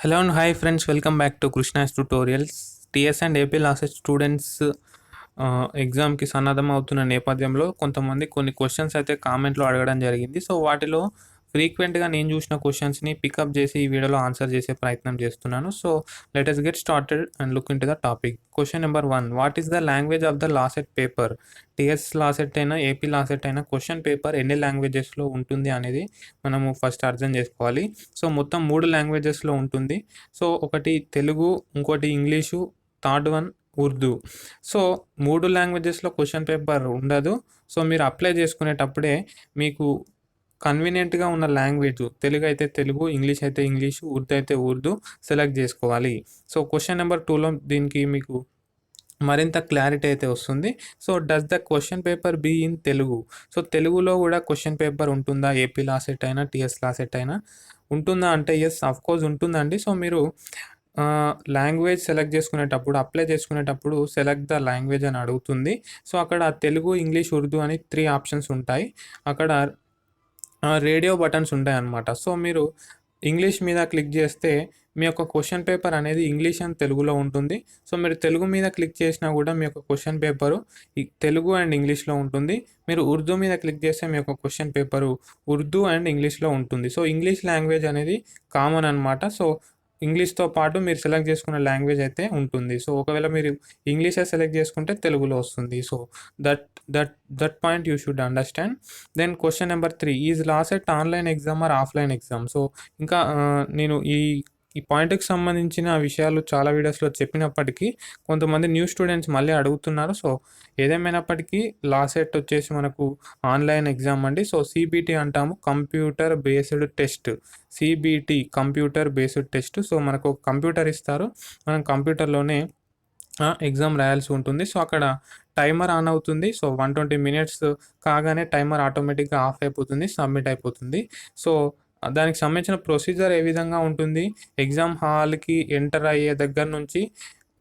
Hello and hi friends, welcome back to Krishna's tutorials. TS and AP LAWCET students ఎగ్జామ్కి సన్నద్ధం అవుతున్న నేపథ్యంలో కొంతమంది కొన్ని క్వశ్చన్స్ అయితే కామెంట్లో అడగడం జరిగింది. సో వాటిలో ఫ్రీక్వెంట్గా నేను చూసిన క్వశ్చన్స్ని పికప్ చేసి ఈ వీడియోలో ఆన్సర్ చేసే ప్రయత్నం చేస్తున్నాను. So let us get started and look in to the topic. Question number 1, what is the language of the LAWCET paper? TS LAWCET అయినా ఏపీ లాసెట్ అయినా క్వశ్చన్ పేపర్ ఎన్ని లాంగ్వేజెస్లో ఉంటుంది అనేది మనము ఫస్ట్ అర్థం చేసుకోవాలి. సో మొత్తం 3 లాంగ్వేజెస్లో ఉంటుంది. సో ఒకటి తెలుగు, ఇంకోటి English, third one Urdu. So 3 లాంగ్వేజెస్లో క్వశ్చన్ పేపర్ ఉండదు. సో మీరు అప్లై చేసుకునేటప్పుడే మీకు కన్వీనియంట్గా ఉన్న లాంగ్వేజ్, తెలుగు అయితే తెలుగు, ఇంగ్లీష్ అయితే ఇంగ్లీషు, ఉర్దూ అయితే ఉర్దూ సెలెక్ట్ చేసుకోవాలి. సో క్వశ్చన్ నెంబర్ 2లో దీనికి మీకు మరింత క్లారిటీ అయితే వస్తుంది. So does the question paper be in Telugu? So తెలుగులో కూడా క్వశ్చన్ పేపర్ ఉంటుందా? ఏపీ లాసెట్ అయినా టీఎస్ లాసెట్ అయినా ఉంటుందా అంటే ఎస్ కోర్స్ ఉంటుందండి. సో మీరు లాంగ్వేజ్ సెలెక్ట్ చేసుకునేటప్పుడు, అప్లై చేసుకునేటప్పుడు సెలెక్ట్ ద లాంగ్వేజ్ అని అడుగుతుంది. సో అక్కడ తెలుగు, ఇంగ్లీష్, ఉర్దూ అని 3 ఆప్షన్స్ ఉంటాయి. అక్కడ రేడియో బటన్స్ ఉంటాయన్నమాట. సో మీరు ఇంగ్లీష్ మీద క్లిక్ చేస్తే మీ యొక్క క్వశ్చన్ పేపర్ అనేది ఇంగ్లీష్ అండ్ తెలుగులో ఉంటుంది. సో మీరు తెలుగు మీద క్లిక్ చేసినా కూడా మీ యొక్క క్వశ్చన్ పేపరు తెలుగు అండ్ ఇంగ్లీష్లో ఉంటుంది. మీరు ఉర్దూ మీద క్లిక్ చేస్తే మీ యొక్క క్వశ్చన్ పేపరు ఉర్దూ అండ్ ఇంగ్లీష్లో ఉంటుంది. సో ఇంగ్లీష్ లాంగ్వేజ్ అనేది కామన్ అనమాట. సో ఇంగ్లీష్తో పాటు మీరు సెలెక్ట్ చేసుకున్న లాంగ్వేజ్ అయితే ఉంటుంది. సో ఒకవేళ మీరు ఇంగ్లీషే సెలెక్ట్ చేసుకుంటే తెలుగులో వస్తుంది. So that that that point you should understand. Then question number 3, is LAWCET online exam or offline exam? So ఇంకా నేను ఈ పాయింట్కి సంబంధించిన విషయాలు చాలా వీడియోస్లో చెప్పినప్పటికీ కొంతమంది న్యూ స్టూడెంట్స్ మళ్ళీ అడుగుతున్నారు. సో ఏదేమైనప్పటికీ లాసెట్ వచ్చేసి మనకు ఆన్లైన్ ఎగ్జామ్ అండి. సో సిబిటి అంటాము, computer based test. CBT computer based test. So మనకు ఒక కంప్యూటర్ ఇస్తారు, మనం కంప్యూటర్లోనే ఎగ్జామ్ రాయాల్సి ఉంటుంది. సో అక్కడ టైమర్ ఆన్ అవుతుంది. సో 120 మినిట్స్ కాగానే టైమర్ ఆటోమేటిక్గా ఆఫ్ అయిపోతుంది, సబ్మిట్ అయిపోతుంది. సో దానికి సంబంధించిన ప్రొసీజర్ ఏ విధంగా ఉంటుంది, ఎగ్జామ్ హాల్కి ఎంటర్ అయ్యే దగ్గర నుంచి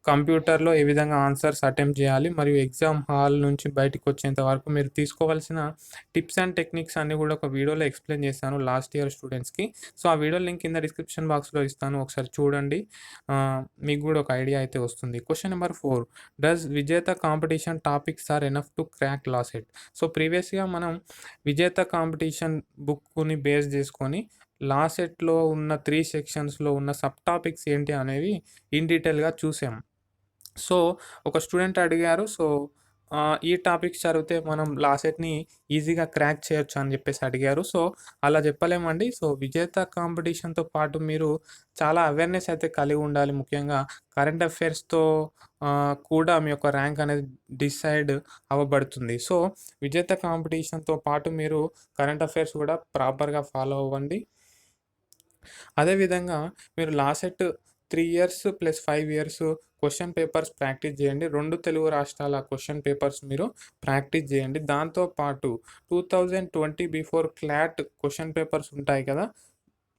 కంప్యూటర్లో ఏ విధంగా ఆన్సర్స్ అటెంప్ట్ చేయాలి, మరియు ఎగ్జామ్ హాల్ నుంచి బయటకు వచ్చేంత వరకు మీరు తీసుకోవాల్సిన టిప్స్ అండ్ టెక్నిక్స్ అన్నీ కూడా ఒక వీడియోలో ఎక్స్ప్లెయిన్ చేశాను లాస్ట్ ఇయర్ స్టూడెంట్స్కి. సో ఆ వీడియో లింక్ కింద డిస్క్రిప్షన్ బాక్స్లో ఇస్తాను, ఒకసారి చూడండి. మీకు కూడా ఒక ఐడియా అయితే వస్తుంది. Question number 4, does Vijetha competition topics are enough to crack LAWCET? So ప్రీవియస్గా మనం విజేత కాంపిటీషన్ బుక్ని బేస్ చేసుకొని లాసెట్లో ఉన్న 3 సెక్షన్స్లో ఉన్న సబ్ టాపిక్స్ ఏంటి అనేవి ఇన్ డీటెయిల్గా చూసాం. సో ఒక స్టూడెంట్ అడిగారు, సో ఈ టాపిక్స్ చదివితే మనం లాసెట్ని ఈజీగా క్రాక్ చేయొచ్చు అని చెప్పేసి అడిగారు. సో అలా చెప్పలేమండి. సో విజేత కాంపిటీషన్తో పాటు మీరు చాలా అవేర్నెస్ అయితే కలిగి ఉండాలి. ముఖ్యంగా కరెంట్ అఫైర్స్తో కూడా మీ యొక్క ర్యాంక్ అనేది డిసైడ్ అవ్వబడుతుంది. సో విజేత కాంపిటీషన్తో పాటు మీరు కరెంట్ అఫైర్స్ కూడా ప్రాపర్గా ఫాలో అవ్వండి. అదేవిధంగా మీరు LAWCET 3 years plus 5 years question papers practice చేయండి. 2 తెలుగు రాష్ట్రాల క్వశ్చన్ పేపర్స్ మీరు ప్రాక్టీస్ చేయండి. దాంతోపాటు 2020 బిఫోర్ క్లాట్ క్వశ్చన్ పేపర్స్ ఉంటాయి కదా,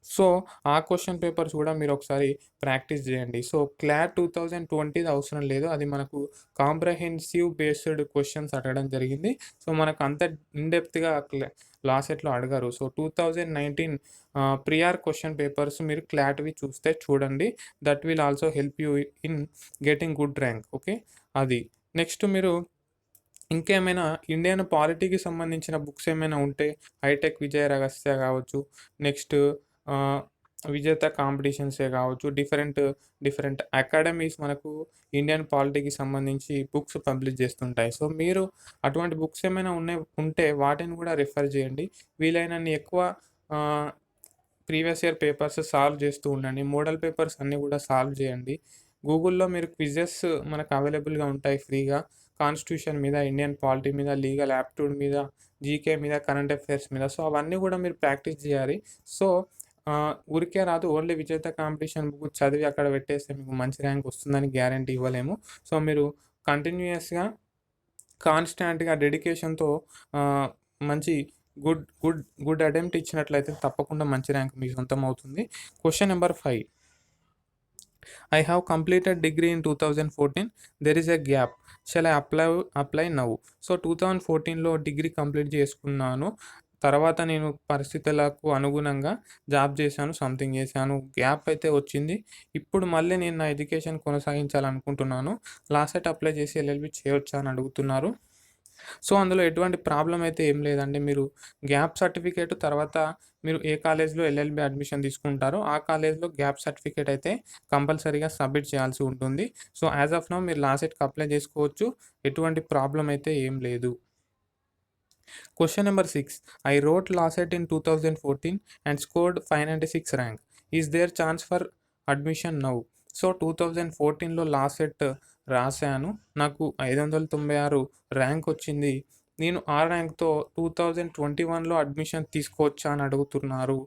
సో ఆ క్వశ్చన్ పేపర్స్ కూడా మీరు ఒకసారి ప్రాక్టీస్ చేయండి. సో క్లాట్ 2020 అవసరం లేదు, అది మనకు కాంప్రహెన్సివ్ బేస్డ్ క్వశ్చన్స్ అడగడం జరిగింది. సో మనకు అంత ఇన్డెప్త్గా లాసెట్లో అడగారు. సో 2019 ప్రియార్ క్వశ్చన్ పేపర్స్ మీరు క్లాట్వి చూడండి. That will also help you in getting good rank. Okay, అది. నెక్స్ట్ మీరు ఇంకేమైనా ఇండియన్ పాలిటీకి సంబంధించిన బుక్స్ ఏమైనా ఉంటే హైటెక్ విజయ రహస్య కావచ్చు, నెక్స్ట్ విజేత కాంపిటీషన్సే కావచ్చు, డిఫరెంట్ అకాడమీస్ మనకు ఇండియన్ పాలిటీకి సంబంధించి బుక్స్ పబ్లిష్ చేస్తుంటాయి. సో మీరు అటువంటి బుక్స్ ఏమైనా ఉంటే వాటిని కూడా రిఫర్ చేయండి. వీలైనన్ని ఎక్కువ ప్రీవియస్ ఇయర్ పేపర్స్ సాల్వ్ చేస్తూ ఉండండి. మోడల్ పేపర్స్ అన్నీ కూడా సాల్వ్ చేయండి. గూగుల్లో మీరు క్విజెస్ మనకు అవైలబుల్గా ఉంటాయి ఫ్రీగా. కాన్స్టిట్యూషన్ మీద, ఇండియన్ పాలిటీ మీద, లీగల్ యాప్ట్యూడ్ మీద, జీకే మీద, కరెంట్ అఫైర్స్ మీద. సో అవన్నీ కూడా మీరు ప్రాక్టీస్ చేయాలి. సో ఊరికే రాదు, ఓన్లీ విజేత కాంపిటీషన్ బుక్ చదివి అక్కడ పెట్టేస్తే మీకు మంచి ర్యాంక్ వస్తుందని గ్యారంటీ ఇవ్వలేము. సో మీరు కంటిన్యూయస్గా కాన్స్టాంట్గా డెడికేషన్తో మంచి గుడ్ అటెంప్ట్ ఇచ్చినట్లయితే తప్పకుండా మంచి ర్యాంక్ మీకు సొంతం అవుతుంది. Question number 5, I have completed degree in 2014. There is a gap. Shall I apply now? So 2014లో డిగ్రీ కంప్లీట్ చేసుకున్నాను, తర్వాత నేను పరిస్థితులకు అనుగుణంగా జాబ్ చేశాను, సంథింగ్ చేశాను. గ్యాప్ అయితే వచ్చింది. ఇప్పుడు మళ్ళీ నేను నా ఎడ్యుకేషన్ కొనసాగించాలనుకుంటున్నాను. లాసెట్ అప్లై చేసి ఎల్ఎల్బీ చేయొచ్చా అని అడుగుతున్నారు. సో, అందులో ఎటువంటి ప్రాబ్లమ్ అయితే ఏం లేదండి. మీరు గ్యాప్ సర్టిఫికేట్ తర్వాత మీరు ఏ కాలేజ్‌లో ఎల్ఎల్బీ అడ్మిషన్ తీసుకుంటారో, ఆ కాలేజ్‌లో గ్యాప్ సర్టిఫికేట్ అయితే కంపల్సరీగా సబ్మిట్ చేయాల్సి ఉంటుంది. సో, యాస్ ఆఫ్ నౌ మీరు లాసెట్‌కి అప్లై చేసుకోవచ్చు. ఎటువంటి ప్రాబ్లమ్ అయితే ఏం లేదు. Question number 6. I wrote LAWCET in 2014 and scored 596 rank. Is there chance for admission now? So 2014లో లాసెట్ రాశాను. నాకు 596 ర్యాంక్ వచ్చింది. నేను ఆ ర్యాంక్‌తో 2021లో అడ్మిషన్ తీసుకోవచ్చా అని అడుగుతున్నారు.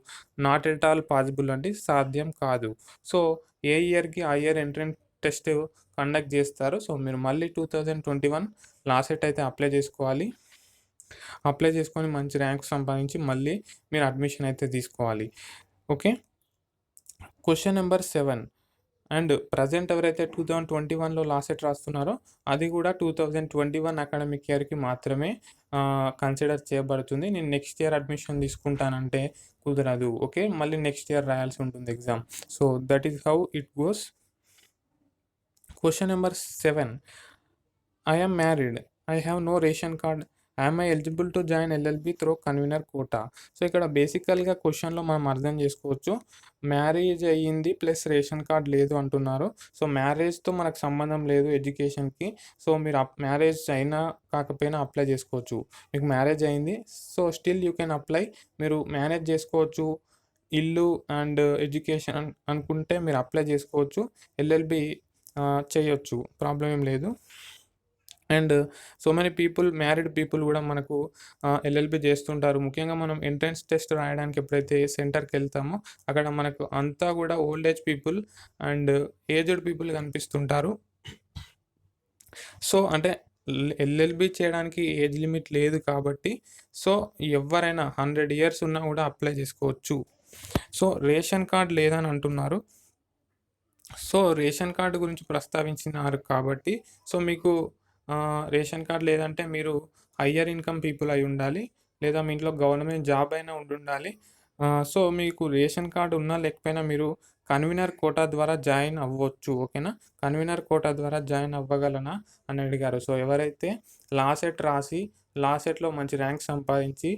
నాట్ ఎట్ ఆల్ పాసిబుల్ అండి. సాధ్యం కాదు. సో ఏ ఇయర్‌కి ఆ ఇయర్ ఎంట్రన్స్ టెస్ట్ కండక్ట్ చేస్తారు. సో మీరు మళ్ళీ 2021 లాసెట్ అయితే అప్లై చేసుకోవాలి. అప్లై చేసుకొని మంచి ర్యాంక్ సంపాదించి మళ్ళీ మీరు అడ్మిషన్ అయితే తీసుకోవాలి. Okay. Question number 7. And present ఎవరైతే 2021లో లాసెట్ రాస్తున్నారో అది కూడా 2021 అకాడమిక్ ఇయర్‌కి మాత్రమే కన్సిడర్ చేయబడుతుంది. నేను నెక్స్ట్ ఇయర్ అడ్మిషన్ తీసుకుంటానంటే కుదరదు. ఓకే. మళ్ళీ నెక్స్ట్ ఇయర్ రాయాల్సి ఉంటుంది exam. So that is how it goes. Question number 7. I am married. I have no ration card. Am I eligible to join LLB through convener quota? So ఇక్కడ బేసికల్‌గా క్వెషన్‌లో మనం అర్థం చేసుకోవచ్చు. Marriage అయ్యింది plus ration card లేదు అంటున్నారు. So మ్యారేజ్‌తో మనకు సంబంధం లేదు ఎడ్యుకేషన్‌కి. సో మీరు మ్యారేజ్ అయినా కాకపోయినా అప్లై చేసుకోవచ్చు. మీకు మ్యారేజ్ అయింది. So still you can apply. మీరు మేనేజ్ చేసుకోవచ్చు. ఇల్లు అండ్ ఎడ్యుకేషన్ అనుకుంటే మీరు అప్లై చేసుకోవచ్చు. ఎల్ఎల్బి చేయొచ్చు. ప్రాబ్లమ్ ఏం లేదు. And so many people married people కూడా మనకు ఎల్ఎల్బి చేస్తుంటారు. ముఖ్యంగా మనం ఎంట్రన్స్ టెస్ట్ రాయడానికి ఎప్పుడైతే సెంటర్‌కి వెళ్తామో అక్కడ మనకు అంతా కూడా old age people and aged people కనిపిస్తుంటారు. సో అంటే ఎల్ఎల్బి చేయడానికి ఏజ్ లిమిట్ లేదు కాబట్టి సో ఎవరైనా 100 ఇయర్స్ ఉన్నా కూడా అప్లై చేసుకోవచ్చు. సో రేషన్ కార్డ్ లేదని అంటున్నారు. సో రేషన్ కార్డ్ గురించి ప్రస్తావించినారు కాబట్టి సో మీకు రేషన్ కార్డ్ లేదంటే మీరు హయ్యర్ ఇన్‌కమ్ పీపుల్ అయి ఉండాలి. లేదా మీ ఇంట్లో గవర్నమెంట్ జాబ్ అయినా ఉండుండాలి. సో మీకు రేషన్ కార్డ్ ఉన్నా లేకపోయినా మీరు కన్వీనర్ కోటా ద్వారా జాయిన్ అవ్వచ్చు. ఓకేనా. కన్వీనర్ కోటా ద్వారా జాయిన్ అవ్వగలనా అని అడిగారు. సో ఎవరైతే లాసెట్ రాసి లాసెట్‌లో మంచి ర్యాంక్ సంపాదించి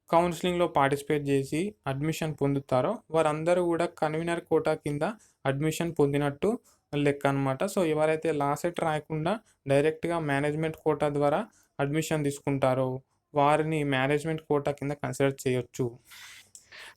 కౌన్సిలింగ్‌లో పార్టిసిపేట్ చేసి అడ్మిషన్ పొందుతారో వారందరూ కూడా కన్వీనర్ కోటా కింద అడ్మిషన్ పొందినట్టు లెక్క అనమాట. సో ఎవరైతే లాసెట్ రాయకుండా డైరెక్ట్‌గా మేనేజ్మెంట్ కోటా ద్వారా అడ్మిషన్ తీసుకుంటారో వారిని మేనేజ్మెంట్ కోటా కింద కన్సిడర్ చేయొచ్చు.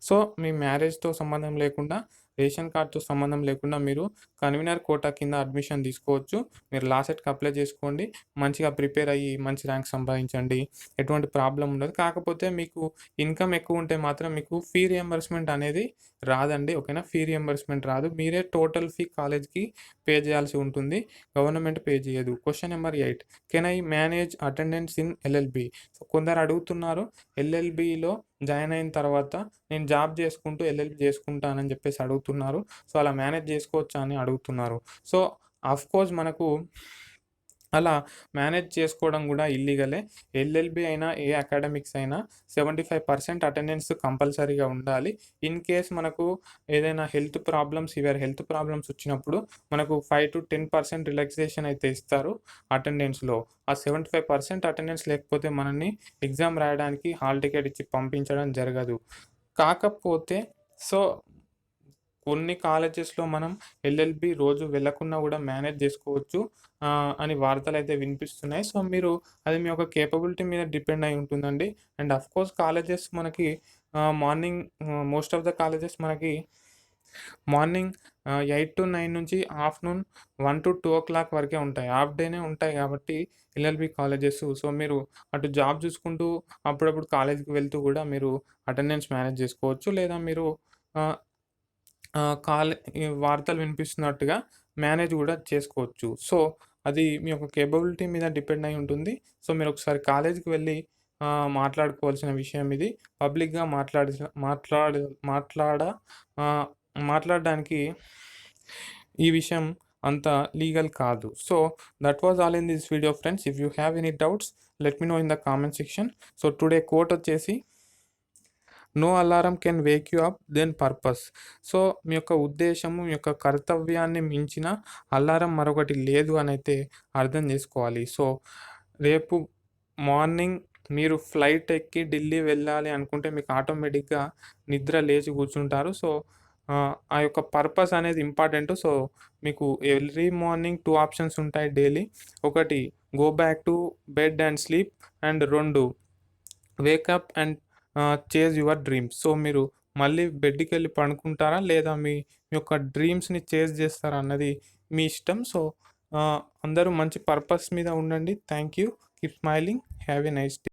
సో మీ మ్యారేజ్‌తో సంబంధం లేకుండా, రేషన్ కార్డ్‌తో సంబంధం లేకుండా మీరు కన్వీనర్ కోటా కింద అడ్మిషన్ తీసుకోవచ్చు. మీరు లాసెట్‌కి అప్లై చేసుకోండి. మంచిగా ప్రిపేర్ అయ్యి మంచి ర్యాంక్ సంపాదించండి. ఎటువంటి ప్రాబ్లమ్ ఉండదు. కాకపోతే మీకు ఇన్‌కమ్ ఎక్కువ ఉంటే మాత్రం మీకు ఫీ రియంబర్స్‌మెంట్ అనేది రాదండి. ఓకేనా. ఫీ రియంబర్స్‌మెంట్ రాదు. మీరే టోటల్ ఫీ కాలేజ్‌కి పే చేయాల్సి ఉంటుంది. గవర్నమెంట్ పే చేయదు. Question number 8. Can I manage attendance in LLB? So కొందరు అడుగుతున్నారు ఎల్ఎల్బిలో జాయిన్ అయిన తర్వాత నేను జాబ్ చేసుకుంటూ ఎల్ఎల్బి చేసుకుంటానని చెప్పేసి అడుగుతున్నారు. సో అలా మేనేజ్ చేసుకోవచ్చా అని అడుగుతున్నారు. సో ఆఫ్‌కోర్స్ మనకు అలా మేనేజ్ చేసుకోవడం కూడా ఇల్లీగలే. ఎల్ఎల్బి అయినా ఏ అకాడమిక్స్ అయినా 75% అటెండెన్స్ కంపల్సరీగా ఉండాలి. ఇన్ కేస్ మనకు ఏదైనా సివియర్ హెల్త్ ప్రాబ్లమ్స్ వచ్చినప్పుడు మనకు 5-10% రిలాక్సేషన్ అయితే ఇస్తారు అటెండెన్స్‌లో. ఆ 75% అటెండెన్స్ లేకపోతే మనల్ని ఎగ్జామ్ రాయడానికి హాల్ టికెట్ ఇచ్చి పంపించడం జరగదు. కాకపోతే సో కొన్ని కాలేజెస్‌లో మనం ఎల్ఎల్బి రోజు వెళ్ళకున్నా కూడా మేనేజ్ చేసుకోవచ్చు అని వార్తలైతే వినిపిస్తున్నాయి. సో మీరు అది మీ యొక్క కేపబిలిటీ మీద డిపెండ్ అయి ఉంటుందండి. అండ్ ఆఫ్‌కోర్స్ కాలేజెస్ మనకి morning most of the colleges మనకి మార్నింగ్ 8-9 నుంచి ఆఫ్టర్‌నూన్ 1-2 వరకే ఉంటాయి. హాఫ్ డేనే ఉంటాయి కాబట్టి ఎల్ఎల్బి కాలేజెస్. సో మీరు అటు జాబ్ చూసుకుంటూ అప్పుడప్పుడు కాలేజ్‌కి వెళ్తూ కూడా మీరు అటెండెన్స్ మేనేజ్ చేసుకోవచ్చు. లేదా మీరు ఆహ్, ఈ వార్తలు వినిపిస్తున్నట్టుగా మేనేజ్ కూడా చేసుకోవచ్చు. సో అది మీ యొక్క కేపబిలిటీ మీద డిపెండ్ అయి ఉంటుంది. సో మీరు ఒకసారి కాలేజ్‌కి వెళ్ళి మాట్లాడుకోవాల్సిన విషయం ఇది. పబ్లిక్‌గా మాట్లాడ మాట్లాడ ఆహ్, మాట్లాడడానికి ఈ విషయం అంత లీగల్ కాదు. So that was all in this video friends. If you have any doubts let me know in the comment section. So today quote వచ్చేసి no alarm can wake you up than purpose. So మీ యొక్క ఉద్దేశము, మీ యొక్క కర్తవ్యాన్ని మించిన alarm మరొకటి లేదు అని అయితే అర్థం చేసుకోవాలి. సో రేపు మార్నింగ్ మీరు ఫ్లైట్ ఎక్కి ఢిల్లీ వెళ్ళాలి అనుకుంటే మీకు ఆటోమేటిక్గా నిద్ర లేచి కూర్చుంటారు. సో ఆ యొక్క పర్పస్ అనేది ఇంపార్టెంట్. సో మీకు ఎవ్రీ మార్నింగ్ 2 ఆప్షన్స్ ఉంటాయి డైలీ. ఒకటి go back to bed and sleep, and 2 wake up and chase your dreams. So మీరు మళ్ళీ బెడ్‌కెళ్ళి పడుకుంటారా? లేదా మీ మీ యొక్క డ్రీమ్స్‌ని చేజ్ చేస్తారా అన్నది మీ ఇష్టం. సో అందరూ మంచి పర్పస్ మీద ఉండండి. Thank you. Keep smiling. Have a nice day.